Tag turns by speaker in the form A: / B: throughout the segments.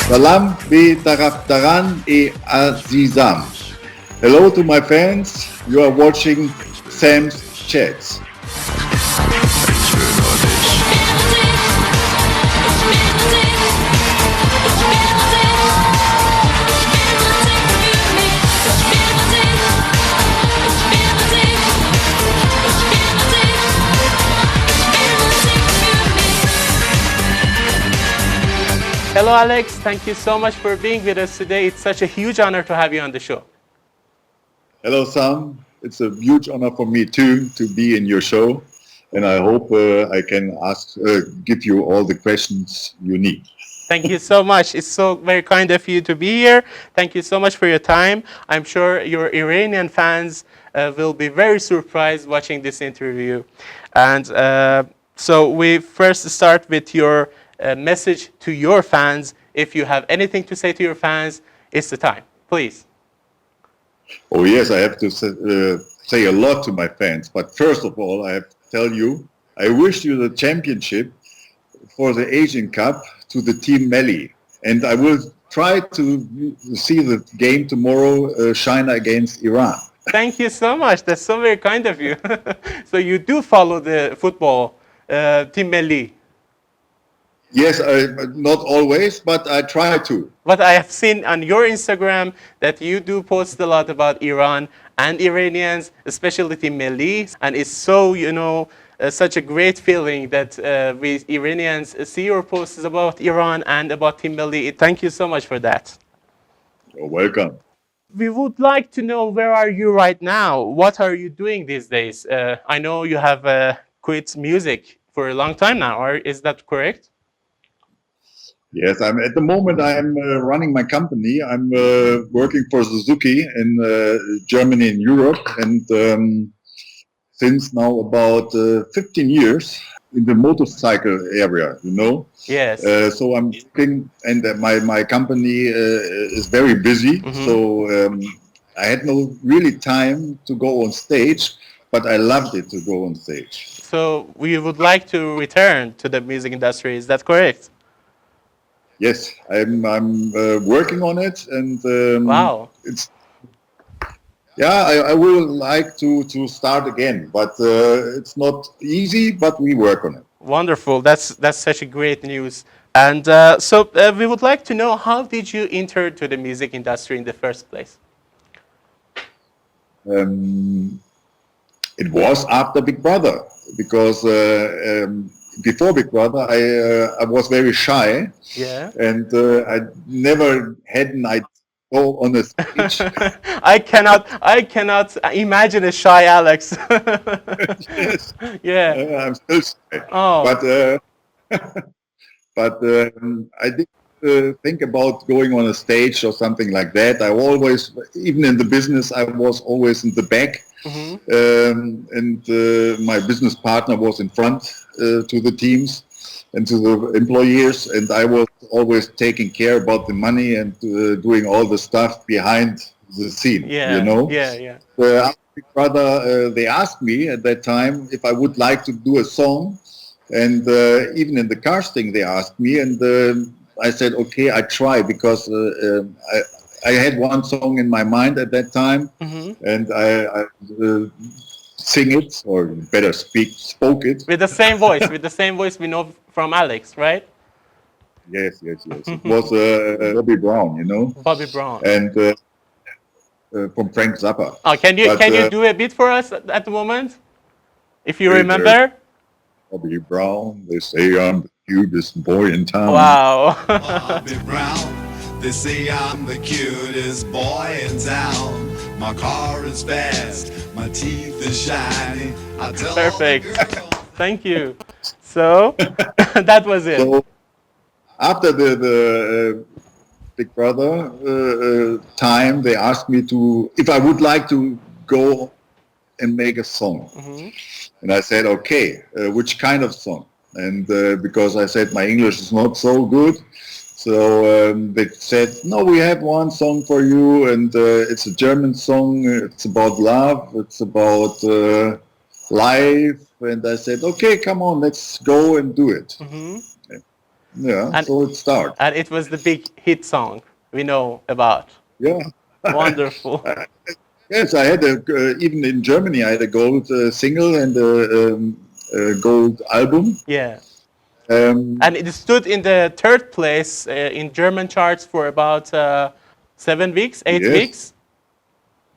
A: Salam bi taraftaran e azizam. Hello to my fans. You are watching Sam's Chats.
B: Hello, Alex. Thank you so much for being with us today. It's such a huge honor to have you on the show.
A: Hello, Sam. It's a huge honor for me too to be in your show, and I hope I can give you all the questions you need.
B: Thank you so much. It's so very kind of you to be here. Thank you so much for your time. I'm sure your Iranian fans will be very surprised watching this interview. And so we first start with your message to your fans. If you have anything to say to your fans, it's the time. Please.
A: Oh yes, I have to say a lot to my fans. But first of all, I have to tell you, I wish you the championship for the Asian Cup to the team Melli. And I will try to see the game tomorrow, China against Iran.
B: Thank you so much. That's so very kind of you. So you do follow the football, Team Melli.
A: Yes, not always, but I try to.
B: But I have seen on your Instagram that you do post a lot about Iran and Iranians, especially Team Melli. And it's so, such a great feeling that we Iranians see your posts about Iran and about Team Melli. Thank you so much for that.
A: You're welcome.
B: We would like to know, where are you right now? What are you doing these days? I know you have quit music for a long time now, or is that correct?
A: Yes, at the moment I'm running my company. I'm working for Suzuki in Germany and Europe, and since now about 15 years in the motorcycle area,
B: Yes.
A: So I'm working, and my company is very busy. So I had no really time to go on stage, but I loved it to go on stage.
B: So we would like to return to the music industry. Is that correct?
A: Yes, I'm working on it, and
B: Wow.
A: I will like to start again, but it's not easy, but we work on it.
B: Wonderful. That's such a great news. And so we would like to know, how did you enter to the music industry in the first place?
A: It was after Big Brother, because before Big Brother, I was very shy.
B: Yeah.
A: And I never had an idea to go on a stage.
B: I cannot imagine a shy Alex.
A: Yes.
B: Yeah.
A: I'm still shy.
B: Oh.
A: But I didn't think about going on a stage or something like that. I always, even in the business, I was always in the back. And my business partner was in front to the teams and to the employees, and I was always taking care about the money and doing all the stuff behind the scene.
B: Yeah. Yeah.
A: After Big Brother, they asked me at that time if I would like to do a song, and even in the casting they asked me, and I said okay, I try, because I had one song in my mind at that time, and I sing it, or better spoke it.
B: With the same voice we know from Alex, right?
A: Yes. It was Bobby Brown,
B: Bobby Brown.
A: And from Frank Zappa.
B: Oh, can you do a bit for us at the moment, if you remember?
A: Bobby Brown, they say I'm the cutest boy in town.
B: Wow.
C: Bobby Brown, they say I'm the cutest boy in town. My car is fast, my teeth are shiny. I tell
B: Perfect.
C: all the girls.
B: Thank you. So that was it.
A: So after the Big Brother time, they asked me if I would like to go and make a song. And I said, okay, which kind of song? And because I said my English is not so good, so they said, no, we have one song for you, and it's a German song. It's about love. It's about life. And I said, okay, come on, let's go and do it. Yeah,
B: And,
A: so it started.
B: and it was the big hit song we know about.
A: Yeah.
B: Wonderful.
A: Yes, I had even in Germany, I had a gold single and a gold album.
B: Yeah.
A: Um,
B: And it stood in the third place in German charts for about 7 weeks, 8
A: yes,
B: weeks.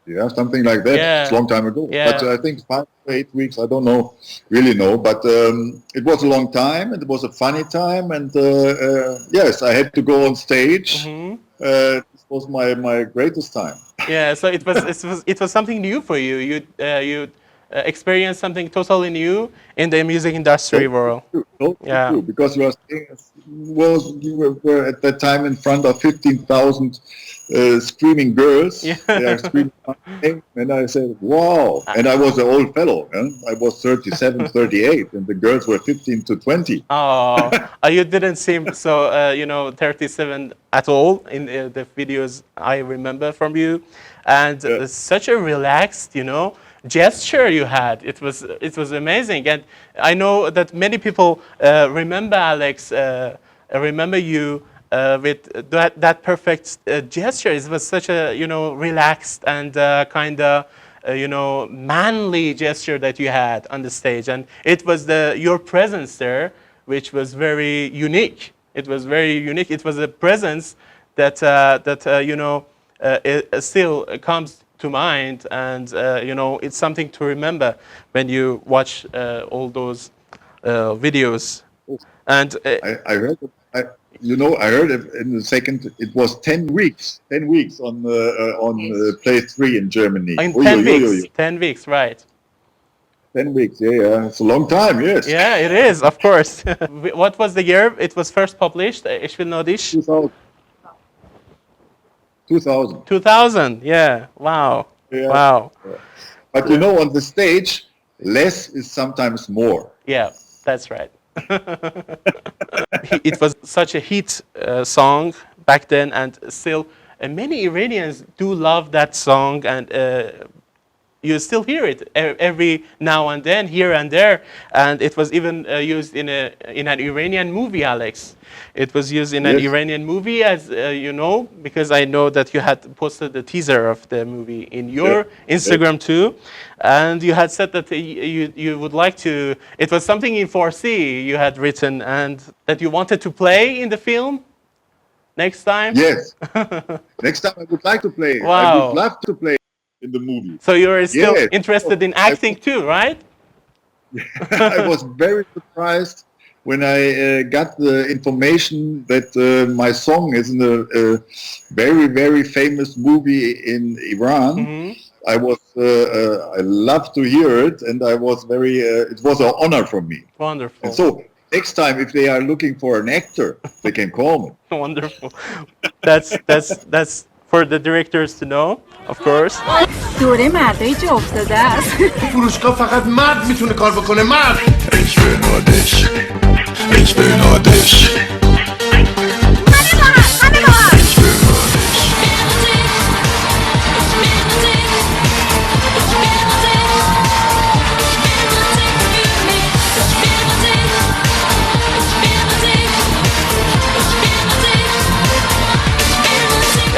A: yeah, something like that. It's a
B: Yeah.
A: long time ago. But
B: Yeah.
A: I think 5 to 8 weeks, I don't know, really know. But it was a long time and it was a funny time. And yes, I had to go on stage. This was my greatest time.
B: Yeah, so it was something new for you. You experienced something totally new in the music industry world.
A: Totally
B: Yeah.
A: true, because you are saying, you were at that time in front of 15,000 screaming girls.
B: Yeah.
A: They are screaming my name, and I said, wow. And I was an old fellow. I was 37, 38, and the girls were 15 to 20.
B: Oh, you didn't seem so, 37 at all in the videos I remember from you, and such a relaxed, gesture you had. It was amazing, and I know that many people remember Alex, remember you with that perfect gesture. It was such a relaxed and kind of manly gesture that you had on the stage, and it was your presence there which was very unique. It was very unique. It was a presence that it still comes to mind, and it's something to remember when you watch all those videos. And
A: I heard, I heard in the second, it was 10 weeks, 10 weeks on place 3 in Germany.
B: in 10 weeks, 10 weeks, right?
A: 10 weeks, yeah. It's a long time, yes.
B: Yeah, it is, of course. What was the year it was first published? Ich will know this.
A: 2000. 2000.
B: 2000, yeah. Wow.
A: Yeah.
B: Wow.
A: But on the stage, less is sometimes more.
B: Yeah, that's right. It was such a hit song back then, and still many Iranians do love that song, and you still hear it every now and then, here and there. And it was even used in an Iranian movie, Alex. It was used in an
A: Yes.
B: Iranian movie, as because I know that you had posted the teaser of the movie in your Instagram too. And you had said that you would like to, it was something in Farsi you had written, and that you wanted to play in the film next time.
A: Yes. Next time I would like to play. I
B: Wow.
A: would love to play in the movie.
B: So you're still
A: Yes.
B: interested in acting too, right?
A: I was very surprised when I got the information that my song is in a very, very famous movie in Iran. I love to hear it, and I was it was an honor for me.
B: Wonderful.
A: And so next time, if they are looking for an actor, they can call me.
B: Wonderful. That's for the directors to know, of course.
D: دوره مردای جا افتاده است.
E: فروشگاه فقط مرد میتونه کار بکنه، مرد.
C: Ich will nur dich. Ich will nur dich. Ich will nur dich.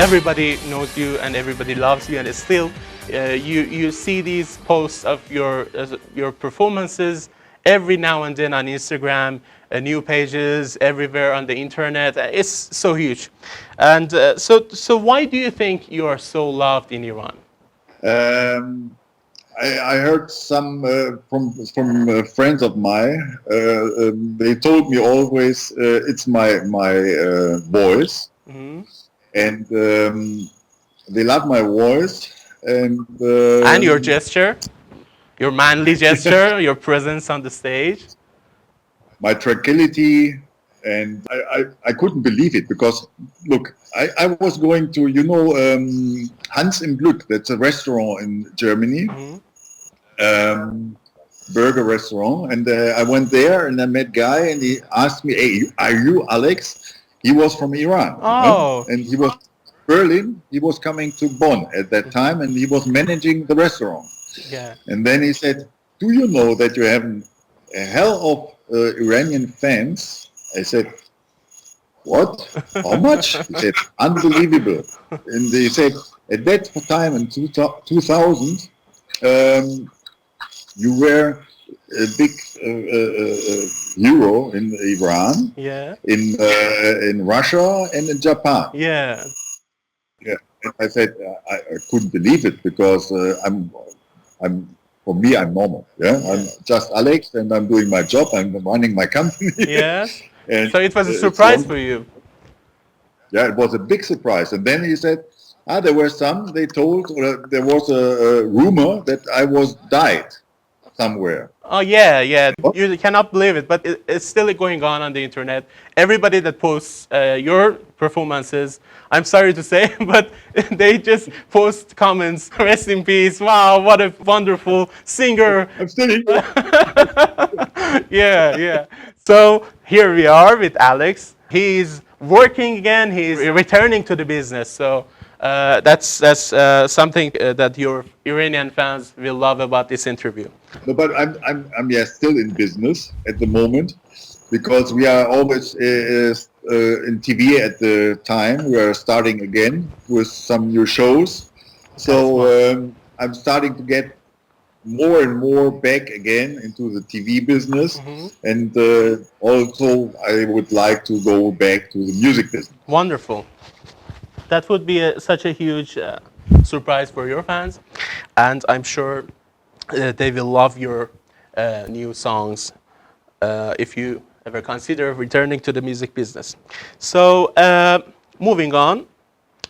B: Everybody knows you and everybody loves you, and it's still you see these posts of your performances every now and then on Instagram, new pages everywhere on the internet. It's so huge, and so why do you think you are so loved in Iran?
A: I heard some from friends of mine. They told me always it's my voice, and they love my voice, and
B: your gesture, your manly gesture, your presence on the stage.
A: My tranquility, and I couldn't believe it, because look, I was going to Hans im Glück, that's a restaurant in Germany, burger restaurant, and I went there and I met a guy, and he asked me, "Hey, are you Alex?" He was from Iran,
B: Oh.
A: and he was Berlin. He was coming to Bonn at that time, and he was managing the restaurant.
B: Yeah.
A: And then he said, "Do you know that you have a hell of Iranian fans?" I said, what? How much? He said, unbelievable. And they said, at that time in 2000, you were a big hero in Iran,
B: Yeah.
A: in Russia, and in Japan.
B: Yeah.
A: Yeah, and I said I couldn't believe it because for me I'm normal. Yeah, I'm just Alex, and I'm doing my job. I'm running my company.
B: Yes.
A: And
B: So it was a
A: it's
B: surprise for you.
A: yeah, it was a big surprise. And then he said, there were some. They told, or there was a rumor that I was died somewhere.
B: Oh yeah, yeah. You cannot believe it, but it's still going on the internet. Everybody that posts your performances, I'm sorry to say, but they just post comments. Rest in peace. Wow, what a wonderful singer.
A: I'm still here.
B: Yeah, yeah. So here we are with Alex. He's working again. He's returning to the business. So that's something that your Iranian fans will love about this interview.
A: No, but I'm yeah, still in business at the moment because we are always in TV at the time. We are starting again with some new shows. So I'm starting to get more and more back again into the TV business. And also I would like to go back to the music business.
B: Wonderful. That would be such a huge surprise for your fans. And I'm sure they will love your new songs if you ever consider returning to the music business. So moving on,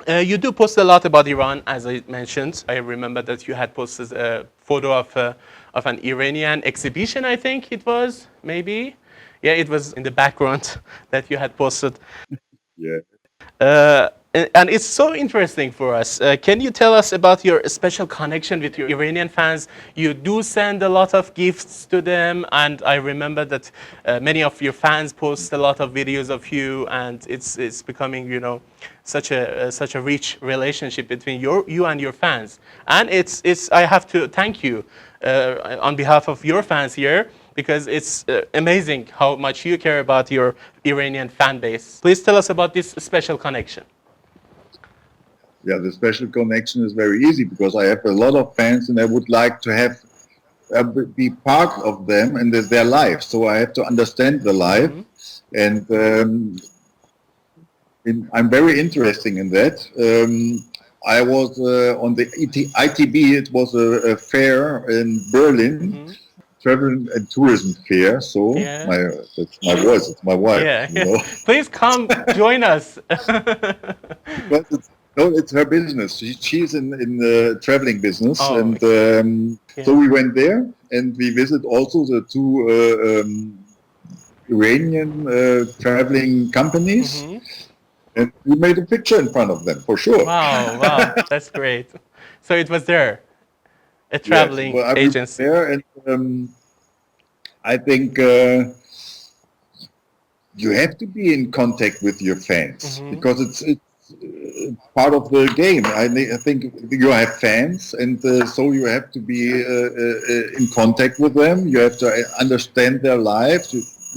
B: you do post a lot about Iran, as I mentioned. I remember that you had posted a photo of an Iranian exhibition, I think it was, maybe. Yeah, it was in the background that you had posted.
A: Yeah.
B: And it's so interesting for us. Can you tell us about your special connection with your Iranian fans? You do send a lot of gifts to them, and I remember that many of your fans post a lot of videos of you, and it's becoming, you know, such a rich relationship between you and your fans. And I have to thank you on behalf of your fans here, because it's amazing how much you care about your Iranian fan base. Please tell us about this special connection.
A: Yeah, the special connection is very easy because I have a lot of fans and I would like to have be part of them and their life. So I have to understand the life, and I'm very interested in that. I was on the ITB. It was a fair in Berlin, travel and tourism fair. So that's my voice. It's my wife.
B: Yeah.
A: You know?
B: Please come join us.
A: No, it's her business. She's in the traveling business, and so we went there and we visit also the two Iranian traveling companies, and we made a picture in front of them for sure.
B: Wow, that's great. So it was there, a traveling agency.
A: There, and I think you have to be in contact with your fans because it's part of the game. I think you have fans, and so you have to be in contact with them. You have to understand their lives.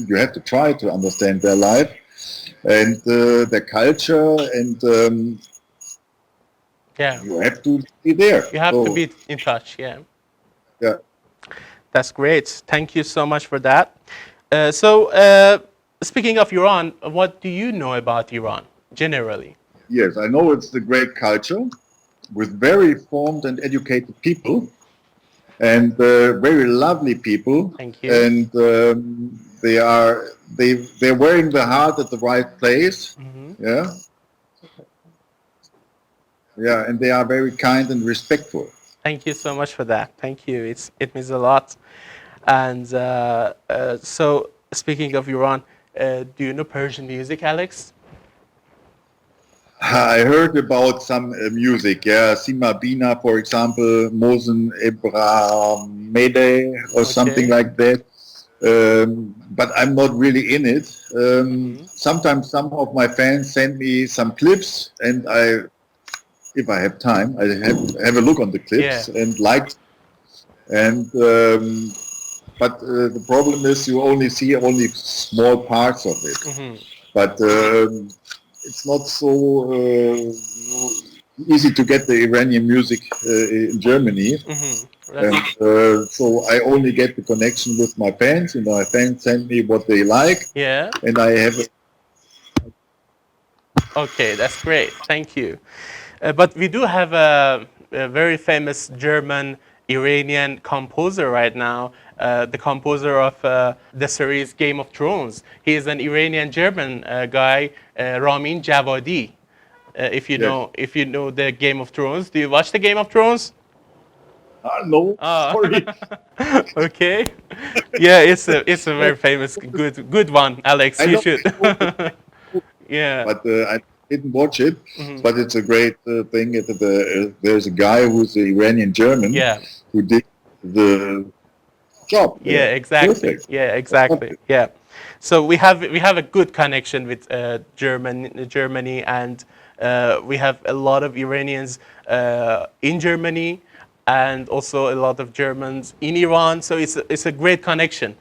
A: You have to try to understand their life and their culture, and you have to be there.
B: You have to be in touch. Yeah. That's great. Thank you so much for that. Speaking of Iran, what do you know about Iran generally?
A: Yes, I know it's a great culture with very formed and educated people and very lovely people.
B: Thank you.
A: And they're wearing the heart at the right place. Yeah. Yeah, and they are very kind and respectful.
B: Thank you so much for that. Thank you. It means a lot. And so, speaking of Iran, do you know Persian music, Alex?
A: I heard about some music, Sima Bina, for example, Mosen Ebramede or something like that. But I'm not really in it. Sometimes some of my fans send me some clips, and if I have time, I have a look on the clips and like. And but the problem is you only see small parts of it. but it's not so easy to get the Iranian music in Germany. And so I only get the connection with my fans, and my fans send me what they like.
B: Yeah.
A: And I have.
B: Okay, that's great. Thank you. But we do have a very famous German Iranian composer right now, the composer of the series Game of Thrones. He is an Iranian German guy, Ramin Javadi. If you know the Game of Thrones, do you watch the Game of Thrones?
A: No, sorry.
B: Okay. Yeah, it's a very famous good one, Alex. You should. Yeah.
A: But I didn't watch it. But it's a great thing. There's a guy who's an Iranian German who did the job.
B: Yeah, exactly.
A: Perfect.
B: Yeah, exactly. Yeah. So we have a good connection with Germany, and we have a lot of Iranians in Germany, and also a lot of Germans in Iran. So it's a great connection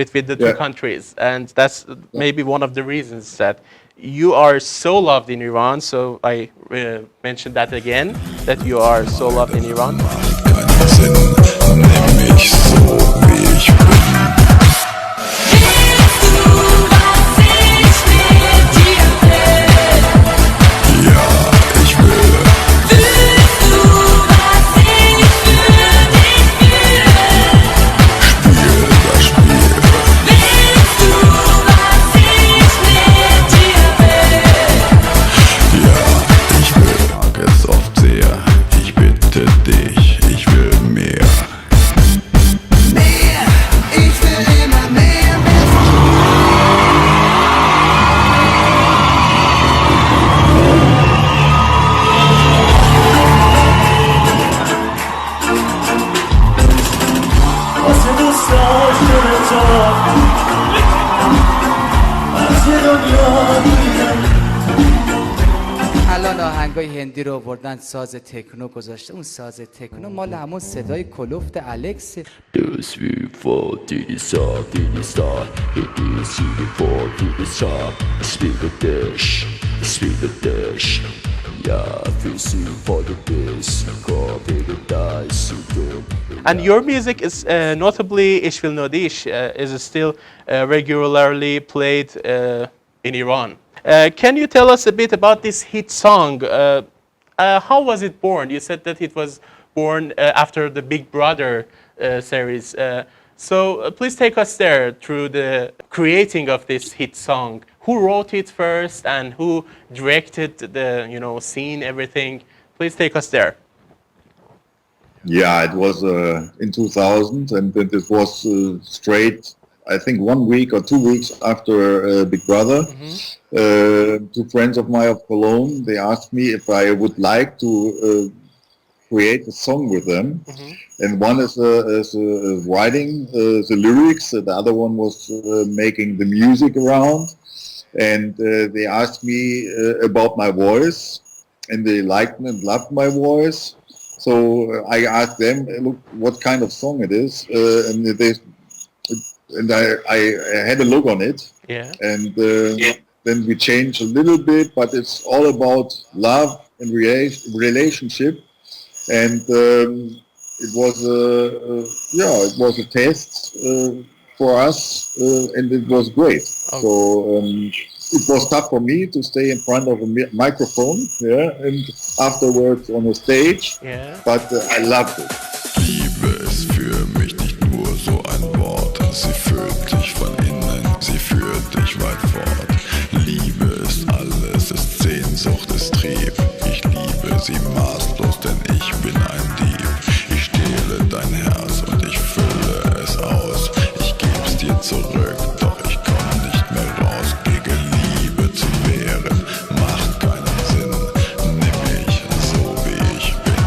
B: between the two countries, and that's maybe one of the reasons that you are so loved in Iran. So I mentioned that again, that you are so loved in Iran.
F: الان آهنگای هندی رو آوردن ساز تکنو گذاشته. اون ساز تکنو مال همون صدای کلفت الکس.
B: And your music is notably Ich will Nodish is still regularly played in Iran. Can you tell us a bit about this hit song? How was it born? You said that it was born after the Big Brother series. So please take us there through the creating of this hit song. Who wrote it first and who directed the scene, everything? Please take us there.
A: Yeah, it was in 2000, and it was straight, I think 1 week or 2 weeks after Big Brother. Two friends of mine of Cologne, they asked me if I would like to create a song with them. And one is writing the lyrics, the other one was making the music around. And they asked me about my voice, and they liked and loved my voice. So I asked them, look, what kind of song it is, and I had a look on it.
B: Yeah.
A: And then we changed a little bit, but it's all about love and relationship. And it was a test for us, and it was great. Okay. So it was tough for me to stay in front of a microphone, and afterwards on a stage.
B: Yeah.
A: But I loved it.
C: Liebe ist für mich nicht nur so ein Wort. Sie füllt dich von innen, sie führt dich weit fort. Liebe ist alles, ist Sehnsucht, ist Trieb. Ich liebe sie maßlos, denn ich bin ein Dieb. Ich stehle dein Herz und ich fülle es aus. Ich geb's dir zurück, doch ich komm nicht mehr raus. Gegen Liebe zu wehren, macht keinen Sinn. Nimm mich so wie ich bin.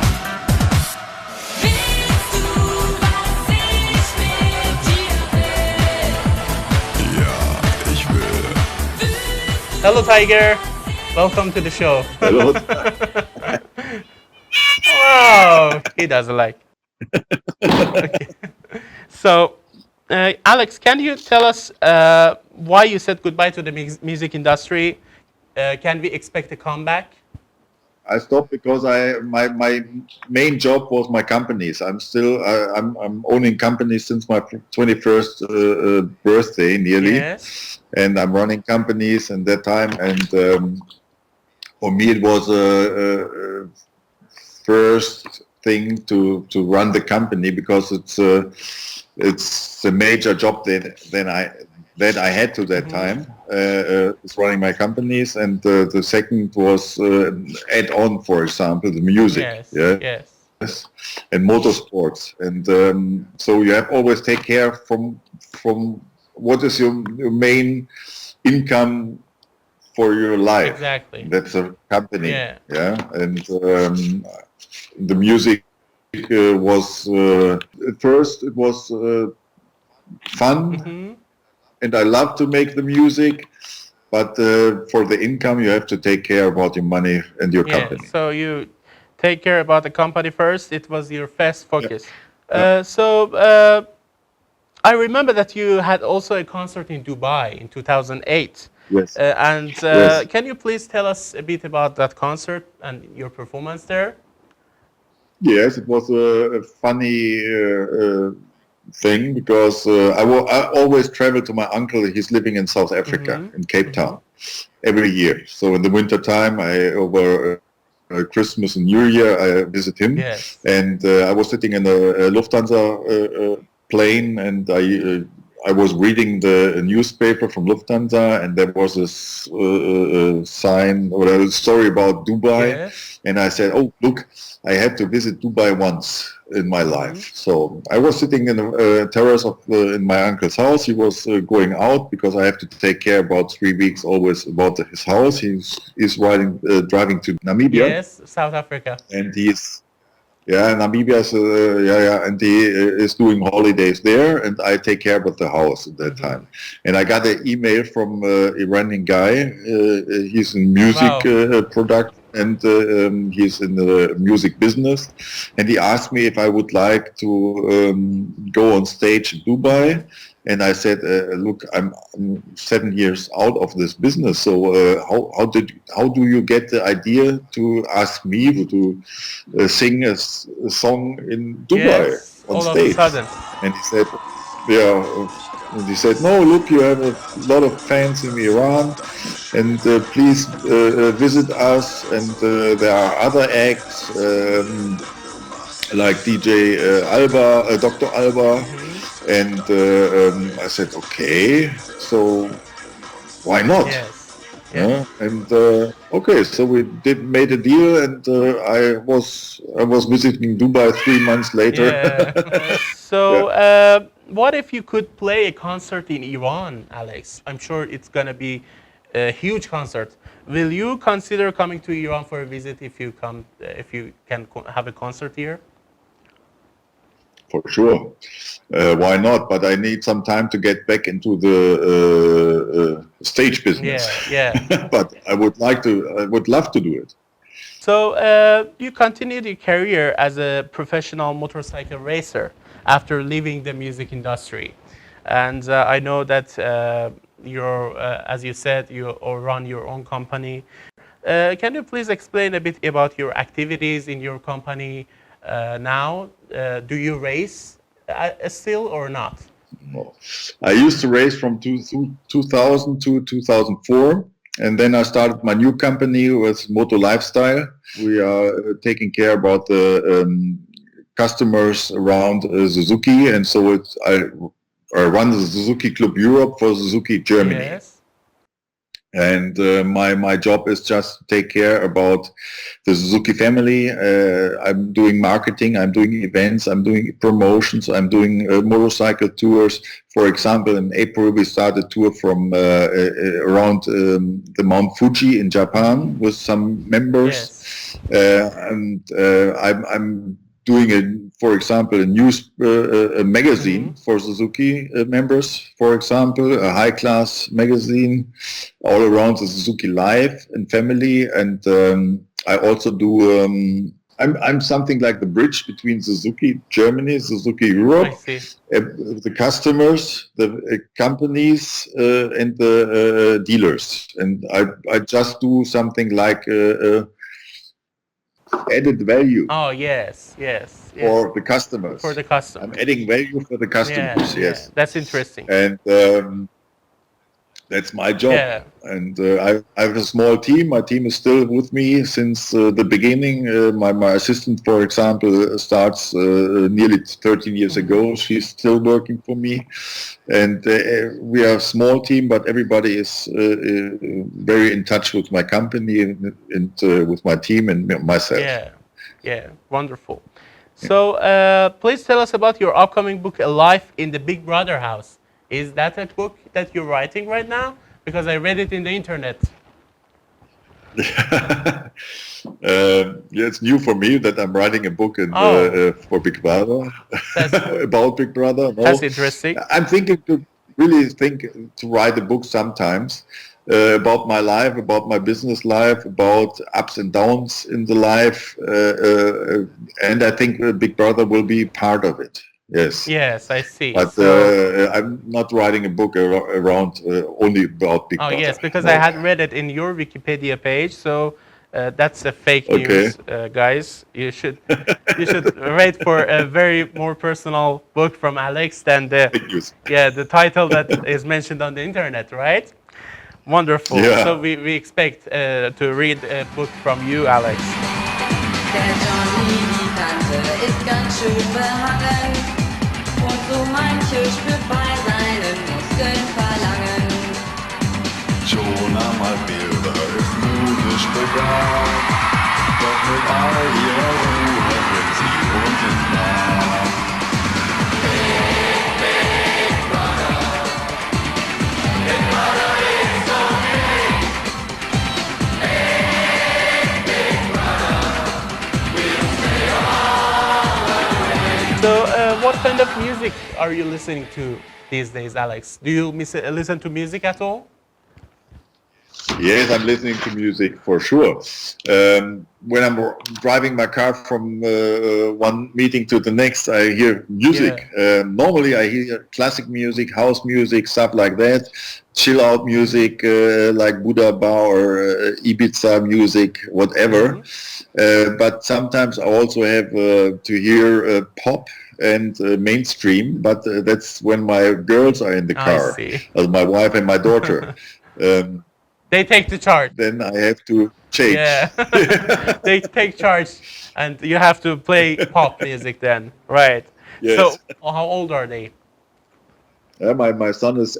B: Hello, Tiger. Welcome to the show.
A: Hello.
B: Wow, he doesn't like. Okay. So, Alex, can you tell us why you said goodbye to the music industry? Can we expect a comeback?
A: I stopped because my main job was my companies. I'm owning companies since my 21st birthday nearly,
B: Yes.
A: and I'm running companies at that time. And for me, it was a first thing to run the company because it's a major job that I had to that time. Is running my companies, and the second was add-on, for example, the music.
B: Yes.
A: Yeah.
B: Yes.
A: And motorsports, and so you have always take care from what is your main income for your life.
B: Exactly.
A: That's a company.
B: Yeah.
A: And the music was at first it was fun, and I love to make the music, but for the income you have to take care about your money and your company.
B: So you take care about the company first. It was your first focus. I remember that you had also a concert in Dubai in 2008.
A: Yes.
B: And can you please tell us a bit about that concert and your performance there?
A: Yes, it was a funny thing because I always travel to my uncle. He's living in South Africa, in Cape Town, every year. So in the winter time, over Christmas and New Year, I visit him.
B: Yes.
A: And I was sitting in a Lufthansa plane, and I was reading the newspaper from Lufthansa, and there was this sign or a story about Dubai.
B: Yes.
A: And I said, oh, look, I had to visit Dubai once in my life. So I was sitting in the terrace in my uncle's house. He was going out because I have to take care about 3 weeks always about his house. He's driving to Namibia.
B: Yes, South Africa.
A: And Namibia is, and he is doing holidays there, and I take care of the house at that time. And I got an email from Iranian guy. He's in music product, and he's in the music business. And he asked me if I would like to go on stage in Dubai. And I said, look, I'm 7 years out of this business. So how do you get the idea to ask me to sing a song in Dubai on stage?
B: All of a sudden.
A: And he said, and he said, no, look, you have a lot of fans in Iran, and please visit us. And there are other acts like DJ Alba, Dr. Alba. And I said, okay, so why not?
B: Yes.
A: And okay, so we made a deal, and I was visiting Dubai 3 months later.
B: So what if you could play a concert in Iran, Alex? I'm sure it's gonna be a huge concert. Will you consider coming to Iran for a visit if you can have a concert here?
A: For sure. Why not? But I need some time to get back into the stage business. But I would love to do it.
B: So you continued your career as a professional motorcycle racer after leaving the music industry. And I know that as you said, you run your own company. Can you please explain a bit about your activities in your company now? Do you race still or not?
A: No. I used to race from 2000 to 2004, and then I started my new company with Moto Lifestyle. We are taking care about the customers around Suzuki, and so I run the Suzuki Club Europe for Suzuki Germany.
B: Yes.
A: And my job is just to take care about the Suzuki family. I'm doing marketing, I'm doing events, I'm doing promotions, I'm doing motorcycle tours. For example, in April we started a tour from around the Mount Fuji in Japan with some members.
B: Yes.
A: And I'm doing for example, a magazine for Suzuki members, for example, a high-class magazine all around the Suzuki life and family. And I also do I'm something like the bridge between Suzuki Germany, Suzuki
B: I
A: Europe,
B: see.
A: the customers, the companies, and the dealers. And I just do something like added value
B: Oh, yes, yes, yes.
A: for the customers.
B: For the
A: I'm
B: customers.
A: adding value for the
B: Yeah,
A: customers.
B: yeah.
A: Yes,
B: That's interesting.
A: and that's my job.
B: Yeah.
A: And I have a small team. My team is still with me since the beginning. My assistant, for example, starts nearly 13 years ago. She's still working for me. And we are a small team, but everybody is very in touch with my company and with my team and myself.
B: Yeah, yeah, wonderful. So please tell us about your upcoming book, A Life in the Big Brother House. Is that a book that you're writing right now? Because I read it in the internet.
A: Yeah, it's new for me that I'm writing a book for Big Brother about Big Brother. No,
B: That's interesting.
A: I'm thinking to write a book sometimes about my life, about my business life, about ups and downs in the life, and I think Big Brother will be part of it. Yes.
B: Yes, I see.
A: But
B: So,
A: I'm not writing a book around only about Big
B: oh
A: Brother.
B: yes, because
A: No.
B: I had read it in your Wikipedia page. So that's a fake
A: Okay.
B: news, guys. You should wait for a very more personal book from Alex than the
A: Fake news.
B: the title that is mentioned on the internet, right? Wonderful.
A: Yeah.
B: So we expect to read a book from you, Alex.
G: Der Johnny, die Tante, ist ganz schön behangen und so manche spürt bei seinen Muskeln Verlangen.
C: Jonah mal Bilder ist musisch begabt, doch mit all ihrer Ruhe bringt sie uns ins Bad.
B: So, what kind of music are you listening to these days, Alex? Do you listen to music at all?
A: Yes, I'm listening to music for sure. When I'm driving my car from one meeting to the next, I hear music. Normally, I hear classic music, house music, stuff like that. Chill out music like Buddha Bar or Ibiza music, whatever. But sometimes I also have to hear pop and mainstream. But that's when my girls are in the car,
B: see.
A: my wife and my daughter.
B: They take the charge.
A: Then I have to change.
B: Yeah, they take charge, and you have to play pop music then, right?
A: Yes.
B: So, how old are they?
A: My son is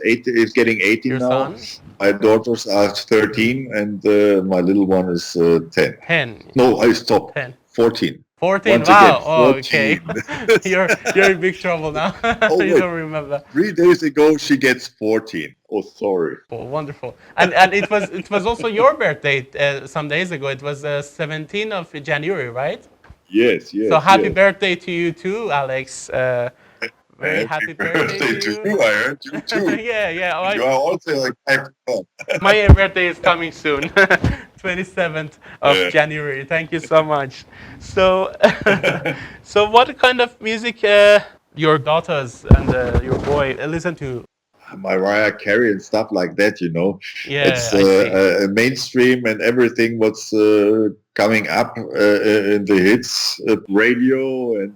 A: getting 18
B: Your
A: now.
B: son?
A: My daughters are 13, and my little one is 10.
B: 10.
A: No, I stopped.
B: 10.
A: 14.
B: 14.
A: Once
B: Wow.
A: again,
B: Oh,
A: 14.
B: okay. you're in big trouble now.
A: Oh,
B: You
A: wait.
B: don't remember.
A: 3 days ago, she gets 14. Oh, sorry.
B: Oh, wonderful. And it was also your birthday some days ago. It was 17th of January, right?
A: Yes, yes.
B: So happy
A: yes.
B: birthday to you too, Alex. Very happy birthday to you.
A: I heard you too.
B: Yeah.
A: You are also like
B: My birthday is coming soon, 27th of
A: Yeah.
B: January. Thank you so much. So, so what kind of music your daughters and your boy listen to?
A: Mariah Carey and stuff like that, you know.
B: Yeah,
A: It's
B: I see.
A: mainstream and everything what's coming up in the hits, radio, and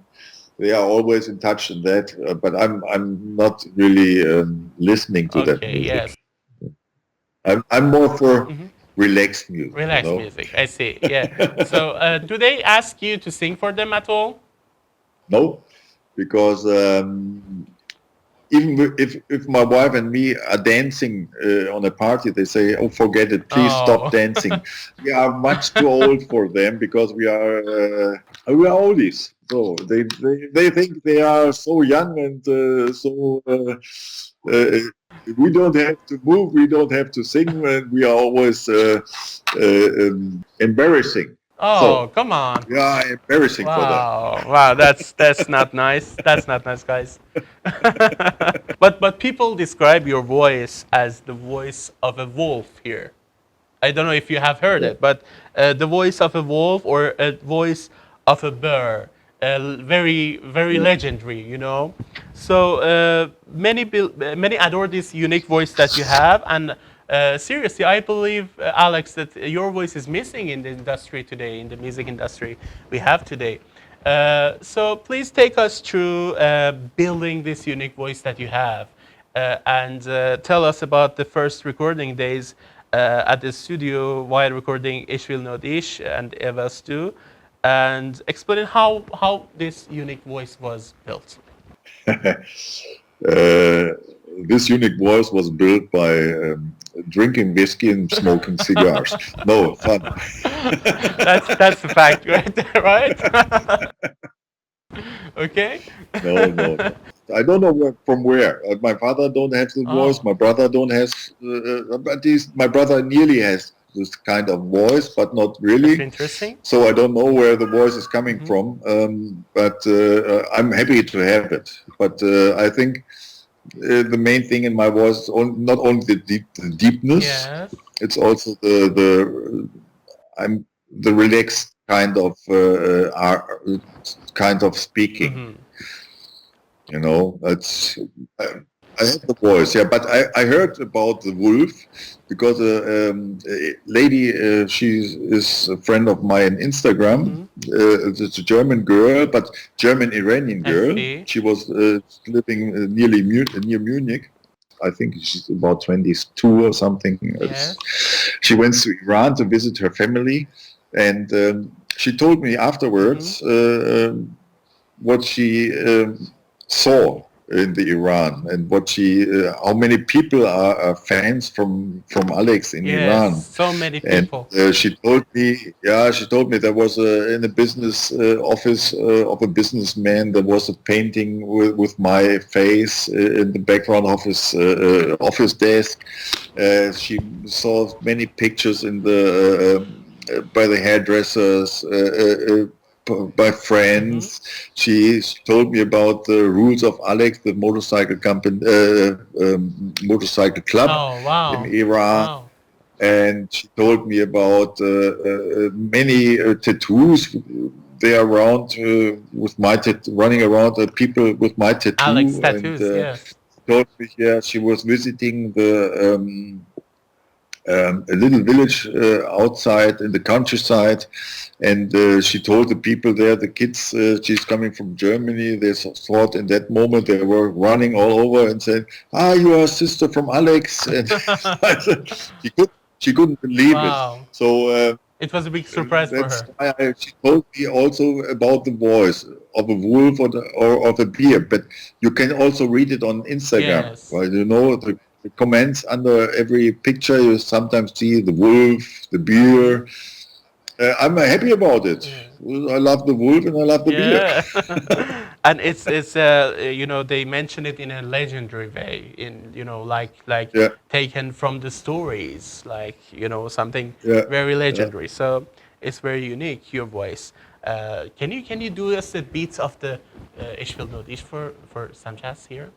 A: they are always in touch in that. But I'm not really listening to that
B: Okay,
A: music.
B: yes.
A: I'm more for relaxed music.
B: Relaxed
A: you know?
B: music, I see. Yeah. So, do they ask you to sing for them at all?
A: No, because even if my wife and me are dancing on a party, they say, "Oh, forget it! Please
B: Oh.
A: stop dancing." We are much too old for them because we are oldies. So they think they are so young and we don't have to move, we don't have to sing, and we are always embarrassing.
B: Oh,
A: So,
B: come on.
A: we are embarrassing for them.
B: Wow, that's not nice. That's not nice, guys. But people describe your voice as the voice of a wolf here. I don't know if you have heard it, but the voice of a wolf or a voice of a bird, very very legendary, you know. So many adore this unique voice that you have, and seriously, I believe, Alex, that your voice is missing in the industry today, in the music industry we have today. So please take us through building this unique voice that you have, and tell us about the first recording days at the studio while recording Ich will know dich and Eva's too, and explain how this unique voice was built.
A: This unique voice was built by drinking whiskey and smoking cigars. No, fun.
B: That's the fact right there, right? Okay.
A: No. I don't know from where. My father don't have the voice. My brother don't has. But my brother nearly has this kind of voice, but not really.
B: That's interesting.
A: So I don't know where the voice is coming from. But I'm happy to have it. But I think the main thing in my voice is not only the deepness.
B: Yes.
A: It's also the relaxed kind of speaking. You know, it's I have the voice, yeah. But I heard about the wolf because a lady, she is a friend of mine on Instagram. It's a German girl, but German Iranian girl. She was living near Munich. I think she's about 22 or something.
B: Yes.
A: She went to Iran to visit her family, and she told me afterwards what she saw in the Iran and what how many people are fans from Alex in Iran.
B: So many people.
A: And she told me there was in a business office of a businessman, there was a painting with my face in the background of his office desk. She saw many pictures in the by the hairdressers. By friends. She told me about the rules of ALEX, the motorcycle company, motorcycle club in Iran.
B: Wow.
A: And she told me about many tattoos. They are around with my running around people with my tattoo.
B: ALEX tattoos,
A: and,
B: yes.
A: Told me, she was visiting the a little village outside in the countryside, and she told the people there, the kids, she's coming from Germany, they thought in that moment they were running all over and saying, you are a sister from Alex, and she couldn't believe it. So
B: it was a big surprise for her.
A: Why she told me also about the voice of a wolf or of a beer, but you can also read it on Instagram.
B: Yes.
A: Well, you know, the comments under every picture, you sometimes see the wolf, the beer. I'm happy about it. I love the wolf and I love the beer.
B: And it's you know, they mention it in a legendary way, in, you know, like taken from the stories, like, you know, something very legendary. So it's very unique, your voice. Can you do us the beats of the Ich will know dich for SamChats here?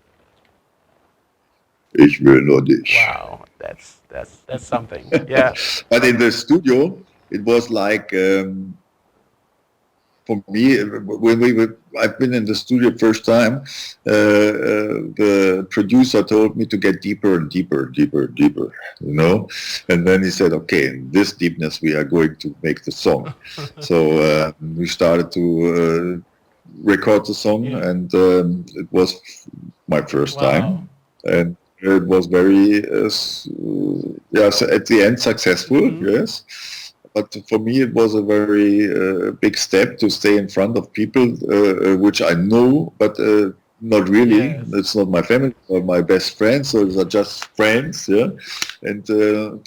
A: Ich will nur dich.
B: Wow, that's something. Yeah.
A: But in the studio, it was like for me when I've been in the studio first time. The producer told me to get deeper and deeper, you know. And then he said, "Okay, in this deepness we are going to make the song." So we started to record the song, and it was my first time, and it was very, at the end successful, yes. But for me, it was a very big step to stay in front of people, which I know, but not really.
B: Yes.
A: It's not my family or my best friends, so they're just friends, yeah. And to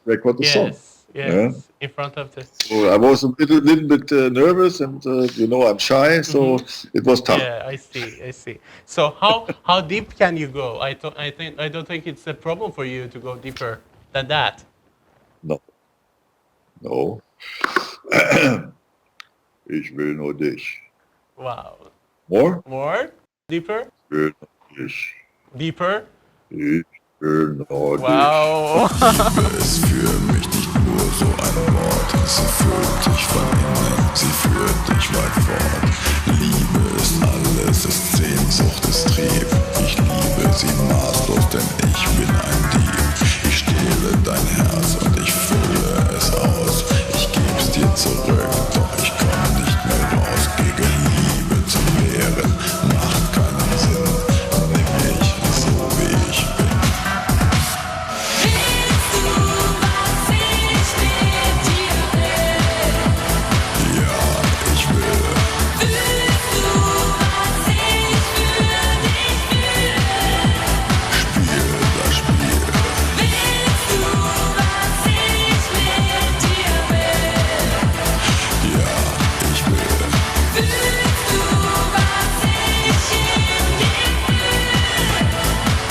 A: record the song.
B: Yes, in front of the...
A: So I was a little bit nervous, and you know, I'm shy, so it was tough.
B: Yeah, I see. So how deep can you go? I don't think it's a problem for you to go deeper than that.
A: No. Ich will nur dich.
B: Wow.
A: More?
B: Deeper?
A: Ich will nur dich.
B: Deeper?
A: Ich will nur dich.
B: Wow.
C: Liebe ist für mich nicht nur nur so ein Wort. Sie füllt dich von innen, sie führt dich weit fort. Liebe ist alles, ist Sehnsucht, ist Trieb. Ich liebe sie maßlos, denn ich bin ein Dieb. Ich stehle dein Herz und ich fülle es aus. Ich geb's dir zurück, doch ich komm nicht mehr raus. Gegen Liebe zu wehren, macht keinen Sinn. Nimm mich so wie ich bin.
G: Willst du, was ich mit dir will?
C: Ja, ich will.
G: Fühlst du, was ich für dich fühle?
C: Spiel das Spiel.
G: Willst du, was ich mit dir will?
C: Ja, ich will.
G: Fühlst du, was ich in dir fühle?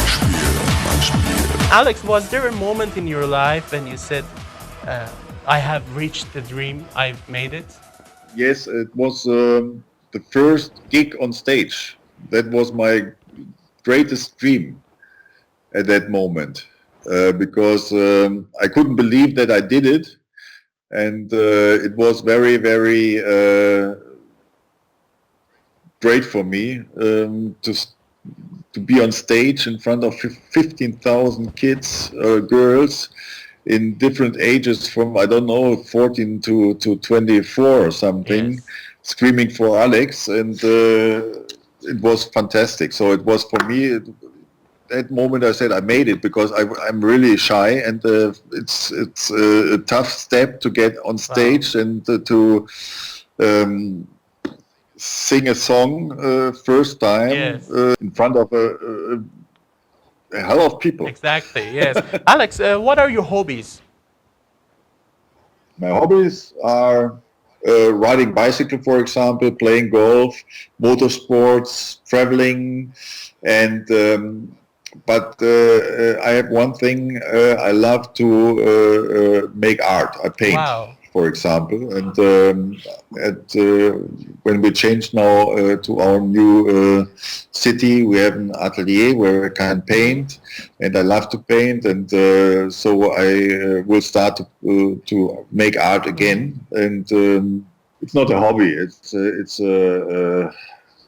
C: Spiel mein Spiel.
B: Alex, was there a moment in your life when you said, I have reached the dream, I've made it?
A: Yes, it was the first gig on stage. That was my greatest dream at that moment, because I couldn't believe that I did it, and it was very, very great for me to be on stage in front of 15,000 kids, girls, in different ages from, I don't know, 14 to 24 or something,
B: Yes.
A: screaming for Alex, and it was fantastic. So it was for me, that moment I said I made it, because I'm really shy, and it's a tough step to get on stage and to sing a song first time
B: Yes.
A: in front of a hell of people.
B: Exactly, yes. Alex, what are your hobbies?
A: My hobbies are riding bicycle, for example, playing golf, motorsports, traveling, and but I have one thing, I love to make art. I paint.
B: Wow.
A: For example, and when we changed now to our new city, we have an atelier where I can paint, and I love to paint, and so I will start to make art again. And it's not a hobby; it's a love.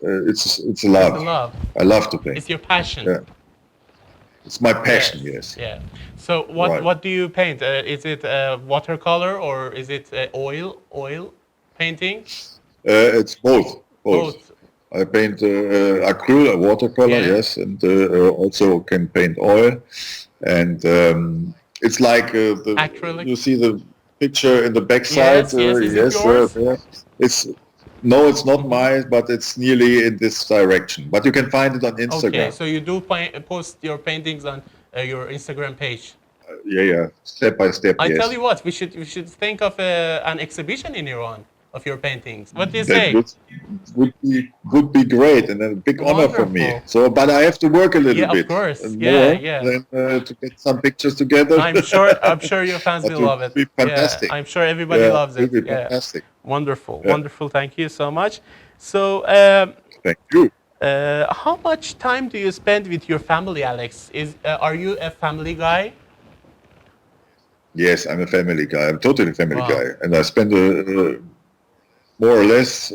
B: It's a love.
A: I love to paint.
B: It's your passion.
A: Yeah. It's my passion. Yes.
B: Yeah. So what
A: Right.
B: what do you paint? Is it watercolor or is it oil painting?
A: It's both.
B: Both.
A: I paint acrylic, watercolor,
B: Yeah.
A: yes, and also can paint oil. And it's like
B: Acrylic?
A: you see the picture in the backside.
B: Yes, yes. Is it yours?
A: yeah. It's not mine, but it's nearly in this direction. But you can find it on Instagram.
B: Okay, so you do post your paintings on your Instagram page.
A: Yeah, step by step.
B: I
A: yes.
B: tell you what, we should think of an exhibition in Iran of your paintings. What do you
A: That
B: say?
A: would be great, and a big honor for me.
B: Wonderful.
A: So, but I have to work a little
B: Yeah, of
A: bit.
B: course.
A: More
B: Yeah.
A: Than, to get some pictures together.
B: I'm sure your fans
A: That
B: will
A: would
B: love it.
A: be fantastic.
B: Yeah, I'm sure everybody
A: Yeah,
B: loves it.
A: it would be
B: Yeah.
A: fantastic.
B: Wonderful,
A: Yeah.
B: wonderful. Thank you so much. So,
A: Thank you.
B: how much time do you spend with your family, Alex? Are you a family guy?
A: Yes, I'm a family guy. I'm totally a family
B: Wow.
A: guy, and I spend more or less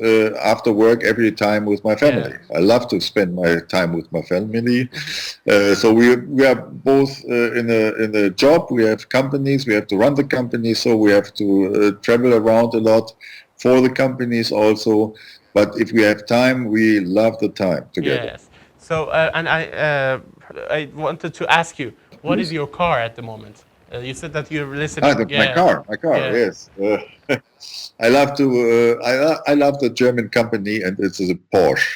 A: after work every time with my family.
B: Yeah.
A: I love to spend my time with my family. So we are both in a job. We have companies. We have to run the company, so we have to travel around a lot for the companies also. But if we have time, we love the time together.
B: Yes. So, and I wanted to ask you, what is your car at the moment? You said that you're listening.
A: My car,
B: Yeah.
A: yes. I love to. I love the German company, and it's a Porsche.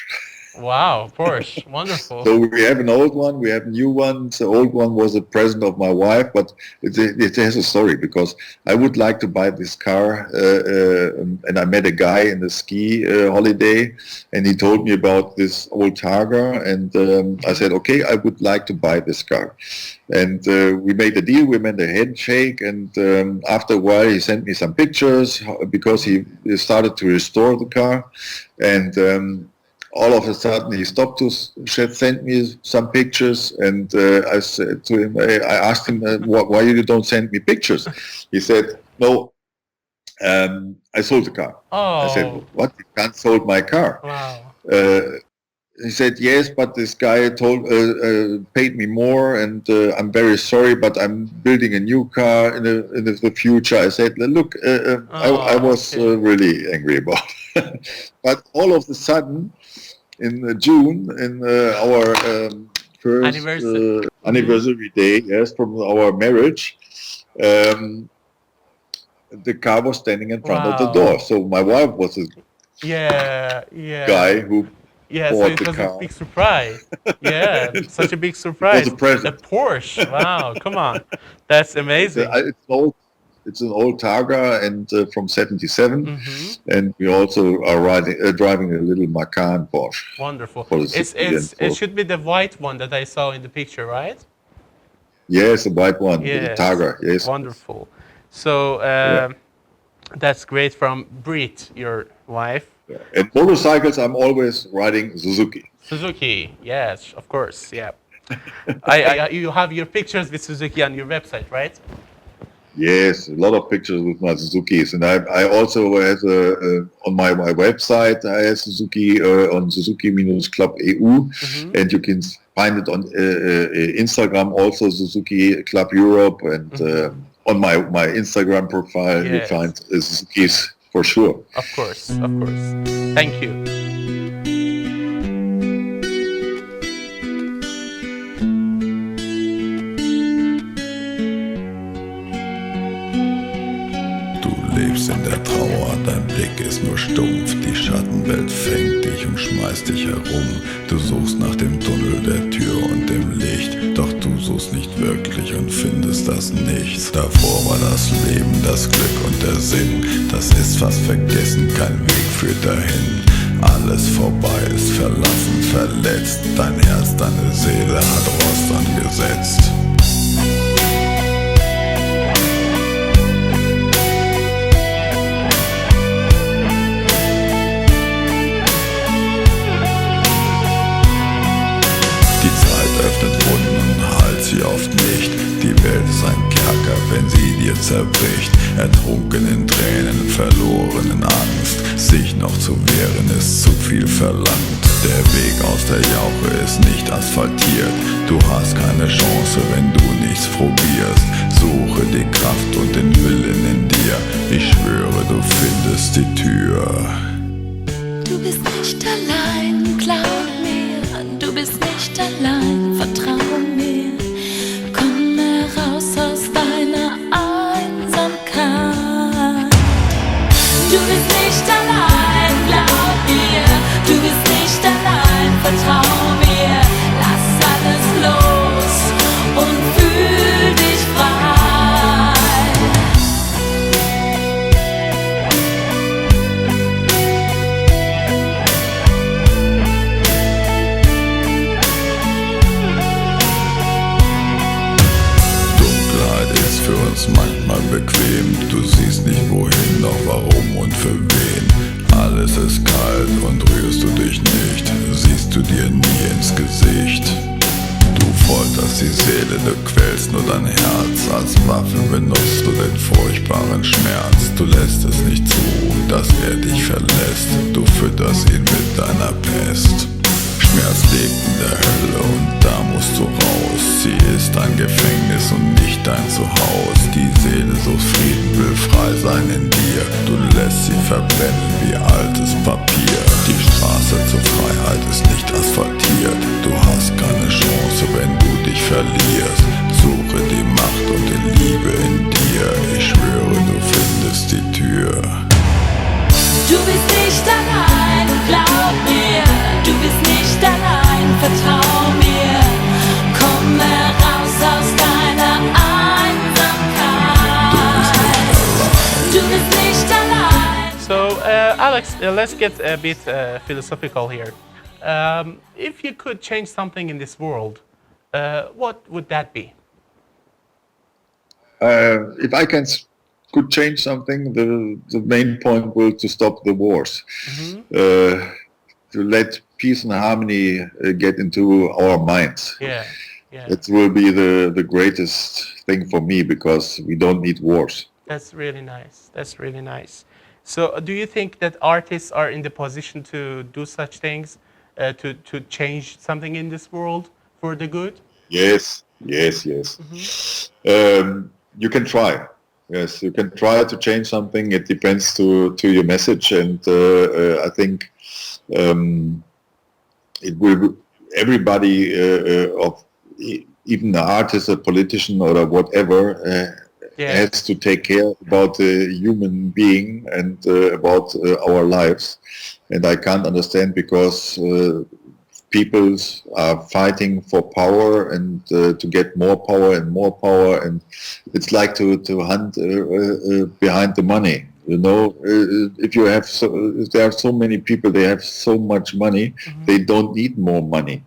B: Wow, Porsche, wonderful.
A: So we have an old one, we have a new one. The old one was a present of my wife, but it has a story, because I would like to buy this car, and I met a guy in the ski holiday, and he told me about this old Targa, and I said, okay, I would like to buy this car. And we made a deal, we made a handshake, and after a while he sent me some pictures, because he started to restore the car, and all of a sudden he stopped to send me some pictures, and I said to him, I asked him, why you don't send me pictures? He said, no, I sold the car.
B: Oh.
A: I said, what? You can't sold my car.
B: Wow.
A: He said, yes, but this guy paid me more, and I'm very sorry, but I'm building a new car in the future. I said, look, I was really angry about it. But all of a sudden, in June, in our first anniversary day, yes, from our marriage, the car was standing in front of the door. So my wife was a guy who
B: so it was a big surprise. Yeah, such a big surprise.
A: It was a present.
B: A Porsche. Wow, come on. That's amazing.
A: It's an old Targa and from 77, and we also are driving a little Macan Porsche.
B: Wonderful. It should be the white one that I saw in the picture, right?
A: Yes, the white one, the Targa. Yes.
B: Wonderful. So that's great from Brit, your wife.
A: And motorcycles, I'm always riding Suzuki.
B: Suzuki, yes, of course, yeah. You have your pictures with Suzuki on your website, right?
A: Yes, a lot of pictures with my Suzukis, and I also have on my website I have Suzuki on Suzuki-Club EU, and you can find it on Instagram also Suzuki Club Europe, and on my Instagram profile you find Suzukis for sure.
B: Of course. Thank you.
C: In der Trauer, dein Blick ist nur stumpf, die Schattenwelt fängt dich und schmeißt dich herum. Du suchst nach dem Tunnel, der Tür und dem Licht, doch du suchst nicht wirklich und findest das Nichts. Davor war das Leben, das Glück und der Sinn, das ist fast vergessen, kein Weg führt dahin. Alles vorbei ist verlassen, verletzt, dein Herz, deine Seele hat Rost angesetzt. Öffnet Wunden, heilt sie oft nicht. Die Welt ist ein Kerker, wenn sie dir zerbricht. Ertrunken in Tränen, verloren in Angst. Sich noch zu wehren ist zu viel verlangt. Der Weg aus der Jauche ist nicht asphaltiert. Du hast keine Chance, wenn du nichts probierst. Suche die Kraft und den Willen in dir. Ich schwöre, du findest die Tür.
H: Du bist nicht allein, glaub mir. Du bist nicht allein, vertrau mir. Komm heraus aus deiner Einsamkeit. Du bist nicht allein, glaub mir. Du bist nicht allein, vertrau mir. Lass alles los und fühl dich frei.
C: Für uns manchmal bequem, du siehst nicht wohin, doch warum und für wen. Alles ist kalt und rührst du dich nicht, siehst du dir nie ins Gesicht. Du folterst die Seele, du quälst nur dein Herz, als Waffe benutzt du den furchtbaren Schmerz. Du lässt es nicht zu, dass er dich verlässt, du fütterst ihn mit deiner Pest. Schmerz lebt in der Hölle und da musst du raus. Sie ist ein Gefängnis und nicht dein Zuhause. Die Seele sucht Frieden, will frei sein in dir. Du lässt sie verbrennen wie altes Papier. Die Straße zur Freiheit ist nicht asphaltiert. Du hast keine Chance, wenn du dich verlierst. Suche die Macht und die Liebe in dir. Ich schwöre, du findest die Tür.
H: Du bist nicht allein, glaub mir. Du bist nicht allein, vertrau mir. Komm heraus aus deiner Einsamkeit. Du bist nicht allein.
B: So, Alex, let's get a bit philosophical here. If you could change something in this world, what would that be?
A: If I could change something, the main point was to stop the wars, to let peace and harmony get into our minds.
B: Yeah.
A: It will be the greatest thing for me, because we don't need wars.
B: That's really nice. That's really nice. So, do you think that artists are in the position to do such things, to change something in this world for the good?
A: Yes, yes, yes. You can try. Yes, you can try to change something. It depends to your message, and I think it will. Everybody even the artist, a politician, or whatever, has to take care about the human being and about our lives. And I can't understand because people are fighting for power and to get more power and more power, and it's like to hunt behind the money. You know, if you have if there are so many people, they have so much money, they don't need more money,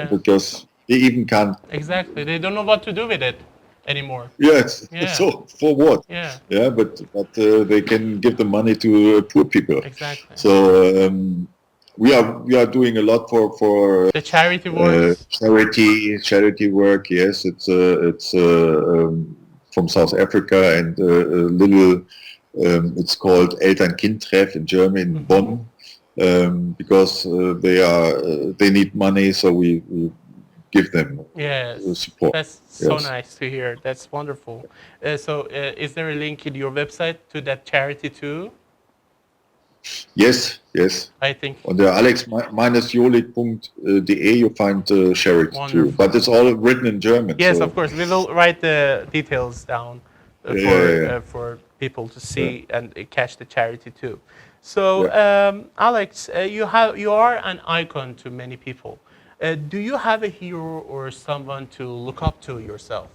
A: because they even can't.
B: Exactly, they don't know what to do with it anymore.
A: Yes. So for what?
B: Yeah.
A: But they can give the money to poor people.
B: Exactly.
A: So we are doing a lot for
B: the charity work.
A: Charity work. Yes, it's from South Africa, and a little. It's called Eltern-Kind-Treff in German, in Bonn, because they need money, so we give them support.
B: That's so nice to hear. That's wonderful. So is there a link in your website to that charity too?
A: Yes.
B: I think
A: on the ALEX-JOLIG.de you find charity too, but it's all written in German.
B: Yes,
A: so.
B: Of course. We will write the details down for people to see and catch the charity too. So, Alex, you are an icon to many people. Do you have a hero or someone to look up to yourself?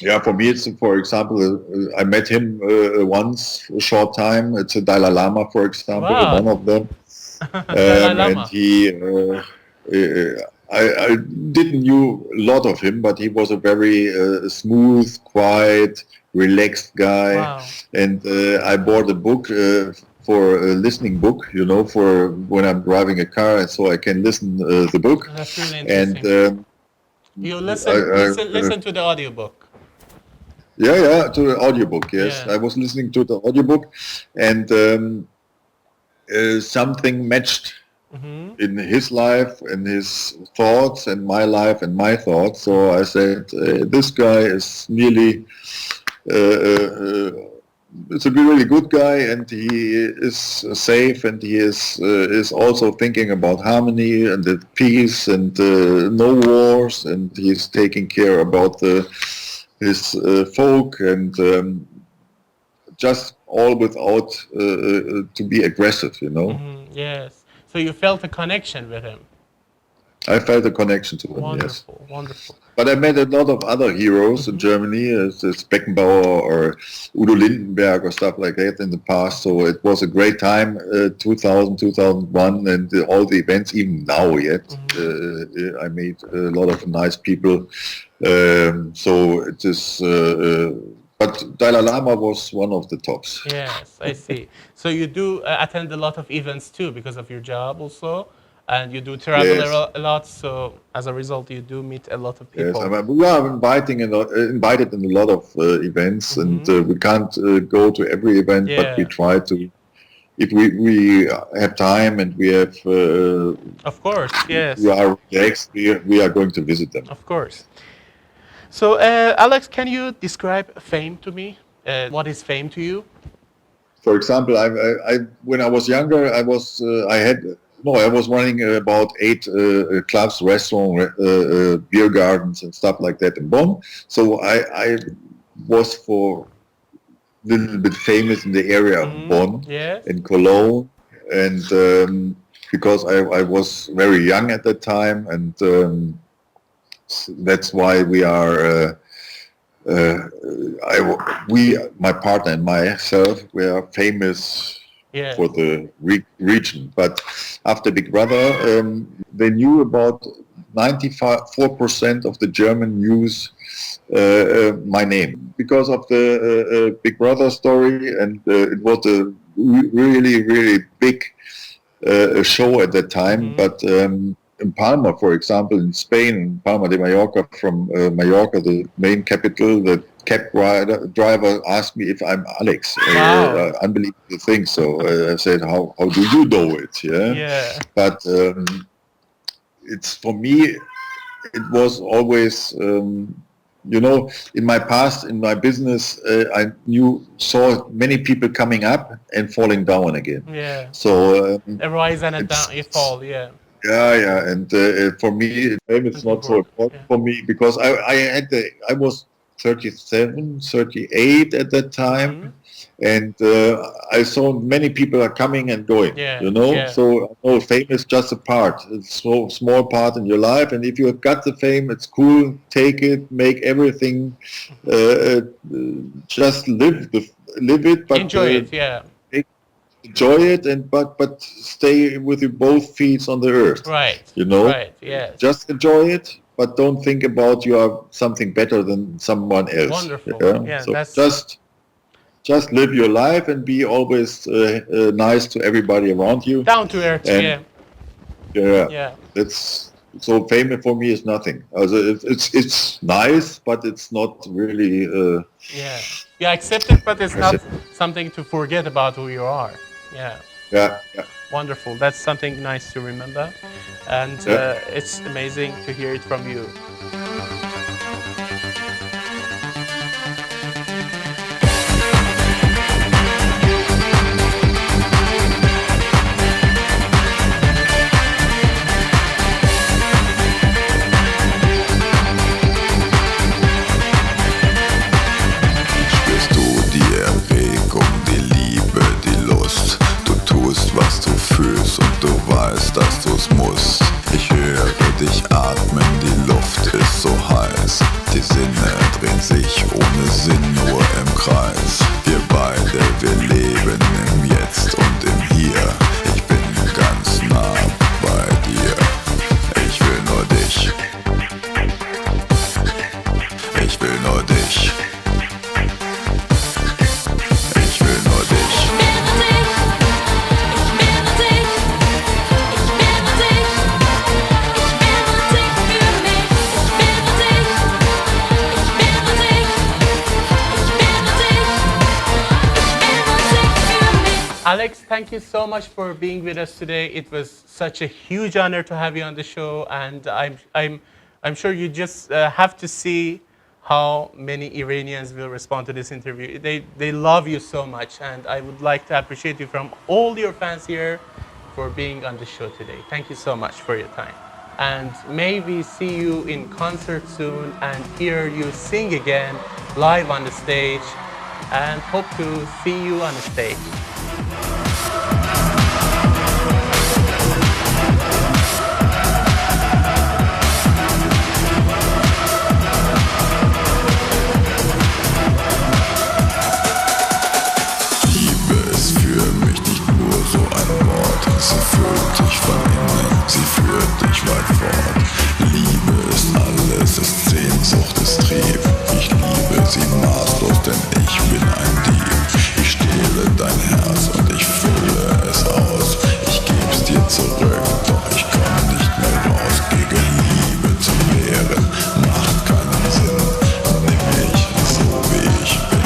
A: Yeah, for me, it's, for example, I met him once, a short time. It's a Dalai Lama, for example, one of them. And he, I didn't know a lot of him, but he was a very smooth, quiet, relaxed guy.
B: Wow.
A: And I bought a book for a listening book, you know, for when I'm driving a car, and so I can listen the book.
B: That's really interesting.
A: And
B: you listen to the audiobook.
A: Yeah, to the audiobook, yes. Yeah. I was listening to the audiobook, and something matched in his life and his thoughts and my life and my thoughts. So I said, this guy is nearly, it's a really good guy, and he is safe, and he is also thinking about harmony and the peace and no wars, and he's taking care about his folk, and just all without to be aggressive, you know.
B: Yes. So you felt a connection with him.
A: I felt a connection to him.
B: Wonderful,
A: yes.
B: Wonderful.
A: But I met a lot of other heroes in Germany, as Beckenbauer or Udo Lindenberg or stuff like that in the past. So it was a great time, 2000, 2001, and all the events, even now yet. I met a lot of nice people. So it is, but Dalai Lama was one of the tops.
B: Yes, I see. So you do attend a lot of events too because of your job also, and you do travel a lot. So as a result, you do meet a lot of people.
A: Yes, we are invited in a lot of events, and we can't go to every event, but we try to. If we have time and we have,
B: of course, yes,
A: we are relaxed, we are going to visit them.
B: Of course. So, Alex, can you describe fame to me? What is fame to you?
A: For example, I when I was younger, I was running about 8 clubs, restaurants, beer gardens, and stuff like that in Bonn. So I was for a little bit famous in the area of Bonn and Cologne, and because I was very young at that time, and that's why we are. My partner and myself, we are famous for the region. But after Big Brother, they knew about 94% of the German news my name because of the Big Brother story, and it was a really big show at that time. But in Palma, for example, in Spain, Palma de Mallorca, from Mallorca, the main capital, the cab driver asked me if I'm Alex.
B: Wow.
A: Unbelievable thing. So I said, how do you know it?
B: Yeah.
A: But it's, for me, it was always, in my past, in my business, I saw many people coming up and falling down again.
B: Yeah.
A: So
B: a rise and a down, you fall. Yeah.
A: Yeah, and for me, fame is not so important for me, because I was 37, 38 at that time, and I saw many people are coming and going. So fame is just a part. It's so small part in your life, and if you have got the fame, it's cool. Take it, make everything, just live it, but
B: enjoy it. Yeah.
A: Enjoy it, but stay with your both feet on the earth.
B: Right.
A: Right.
B: Yeah.
A: Just enjoy it, but don't think about you are something better than someone else.
B: Wonderful. Yeah.
A: So just live your life and be always nice to everybody around you.
B: Down to earth.
A: And, yeah. That's so. Fame for me is nothing. It's nice, but it's not really.
B: Yeah, accept it, but it's not something to forget about who you are. Yeah. Wonderful. That's something nice to remember, and it's amazing to hear it from you.
C: Was du fühlst und du weißt, dass du's musst. Ich höre dich atmen, die Luft ist so heiß. Die Sinne drehen sich ohne Sinn nur im Kreis. Wir beide, wir leben im Jetzt und im Hier. Ich bin ganz nah bei dir. Ich will nur dich. Ich will nur dich. Ich will nur dich.
B: Alex, thank you so much for being with us today. It was such a huge honor to have you on the show, and I'm sure you just have to see how many Iranians will respond to this interview. They love you so much, and I would like to appreciate you from all your fans here for being on the show today. Thank you so much for your time. And may we see you in concert soon and hear you sing again live on the stage, and hope to see you on the stage.
C: Sie führt dich von innen, sie führt dich weit fort. Liebe ist alles, ist Sehnsucht, ist Trieb. Ich liebe sie maßlos, denn ich bin ein Dieb. Ich stehle dein Herz und ich fülle es aus. Ich geb's dir zurück, doch ich komme nicht mehr raus. Gegen Liebe zu wehren, macht keinen Sinn. Nimm mich so wie ich bin.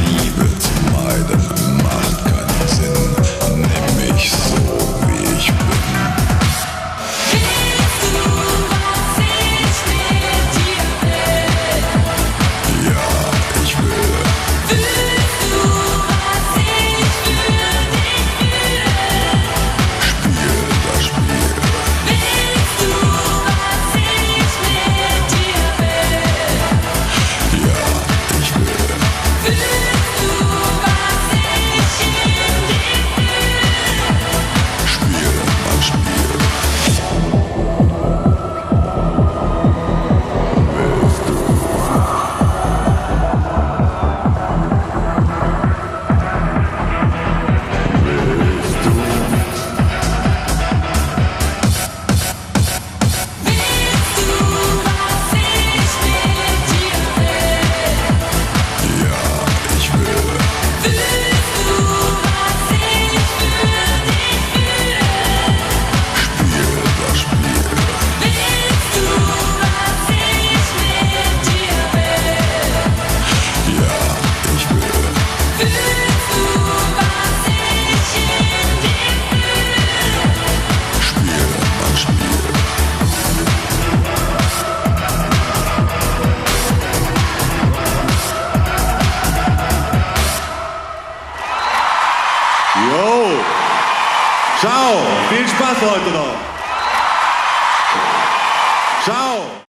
H: Liebe zu meiden macht keinen Sinn. Nimm mich so wie ich bin.
I: Ciao, viel Spaß heute noch. Ciao.